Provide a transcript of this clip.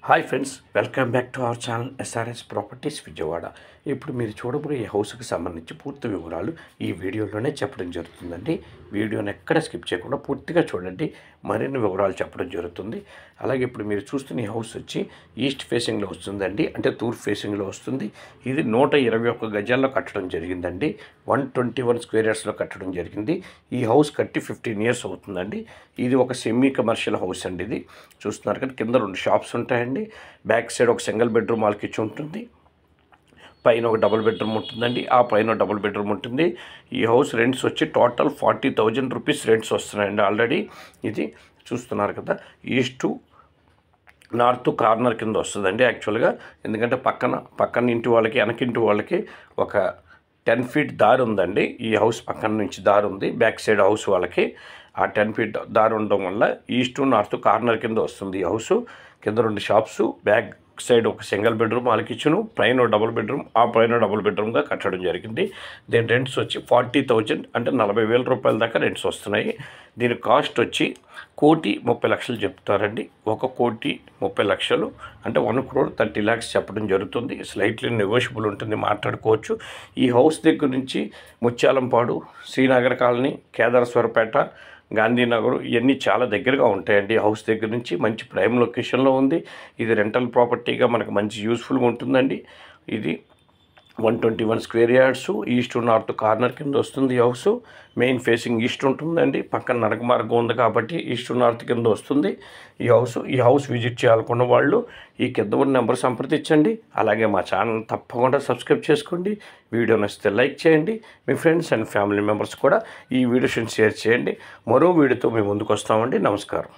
Hi friends, welcome back to our channel SRS Properties Vijayawada. ఇప్పుడు మీరు చూడబోయే హౌస్కి సంబంధించి పూర్తి వివరాలు ఈ వీడియోలోనే చెప్పడం జరుగుతుందండి. వీడియోని ఎక్కడ స్కిప్ చేయకుండా పూర్తిగా చూడండి, మరిన్ని వివరాలు చెప్పడం జరుగుతుంది. అలాగే ఇప్పుడు మీరు చూస్తున్న ఈ హౌస్ వచ్చి ఈస్ట్ ఫేసింగ్లో వస్తుందండి, అంటే తూర్పు ఫేసింగ్లో వస్తుంది. ఇది 121 గజాల్లో కట్టడం జరిగిందండి. 121 స్క్వేర్ యార్డ్స్లో కట్టడం జరిగింది. ఈ హౌస్ కట్టి 15 ఇయర్స్ అవుతుందండి. ఇది ఒక సెమీ కమర్షియల్ హౌస్ అండి. ఇది చూస్తున్నారు కదా, కింద 2 షాప్స్ ఉంటాయండి. బ్యాక్ సైడ్ ఒక సింగిల్ బెడ్రూమ్ వాళ్ళకి ఇచ్చి ఉంటుంది, పైన ఒక డబుల్ బెడ్రూమ్ ఉంటుందండి, ఆ పైన డబుల్ బెడ్రూమ్ ఉంటుంది. ఈ హౌస్ రెంట్స్ వచ్చి టోటల్ 40,000 రూపీస్ రెంట్స్ వస్తున్నాయండి ఆల్రెడీ. ఇది చూస్తున్నారు కదా, ఈస్ట్ నార్త్ కార్నర్ కింద వస్తుందండి యాక్చువల్గా. ఎందుకంటే పక్కన ఇంటి వాళ్ళకి వెనకింటి వాళ్ళకి ఒక 10 ఫీట్ దారి ఉందండి. ఈ హౌస్ పక్కన నుంచి దారి ఉంది, బ్యాక్ సైడ్ హౌస్ వాళ్ళకి ఆ 10 ఫీట్ దారి ఉండడం వల్ల ఈస్ట్ నార్త్ కార్నర్ కింద వస్తుంది ఈ హౌస్. కింద 2 షాప్స్, బ్యాక్ సైడ్ ఒక సింగిల్ బెడ్రూమ్ వాళ్ళకి ఇచ్చును, పైన డబుల్ బెడ్రూమ్, ఆ పైన డబుల్ బెడ్రూమ్గా కట్టడం జరిగింది. దీని రెంట్స్ వచ్చి 40,000 అంటే 40,000 రూపాయల దాకా రెంట్స్ వస్తున్నాయి. దీని కాస్ట్ వచ్చి 1,30,00,000 చెప్తారండి. 1,30,00,000 అంటే 1,30,30,00,000 చెప్పడం జరుగుతుంది. స్లైట్లీ నెగోషియబుల్ ఉంటుంది, మాట్లాడుకోవచ్చు. ఈ హౌస్ దగ్గర నుంచి ముత్యాలంపాడు, శ్రీనగర్ కాలనీ, కేదారేశ్వరపేట, గాంధీనగర్ ఇవన్నీ చాలా దగ్గరగా ఉంటాయండి. హౌస్ దగ్గర నుంచి మంచి ప్రైమ్ లొకేషన్లో ఉంది. ఇది రెంటల్ ప్రాపర్టీగా మనకు మంచి యూస్ఫుల్గా ఉంటుందండి. ఇది 121 square yards, east north corner కింద వస్తుంది ఈ హౌస్. మెయిన్ ఫేసింగ్ ఈస్ట్ ఉంటుందండి, పక్కన నడక మార్గం ఉంది కాబట్టి ఈస్ట్ నార్త్ కింద వస్తుంది ఈ హౌస్ విజిట్ చేయాలనుకున్న వాళ్ళు ఈ కింద ఉన్న నెంబర్ సంప్రదించండి. అలాగే మా ఛానల్ తప్పకుండా సబ్స్క్రైబ్ చేసుకోండి. వీడియో నచ్చితే లైక్ చేయండి. మీ ఫ్రెండ్స్ అండ్ ఫ్యామిలీ మెంబర్స్ కూడా ఈ వీడియోని షేర్ చేయండి. మరో వీడియోతో మేము ముందుకు వస్తామండి. నమస్కారం.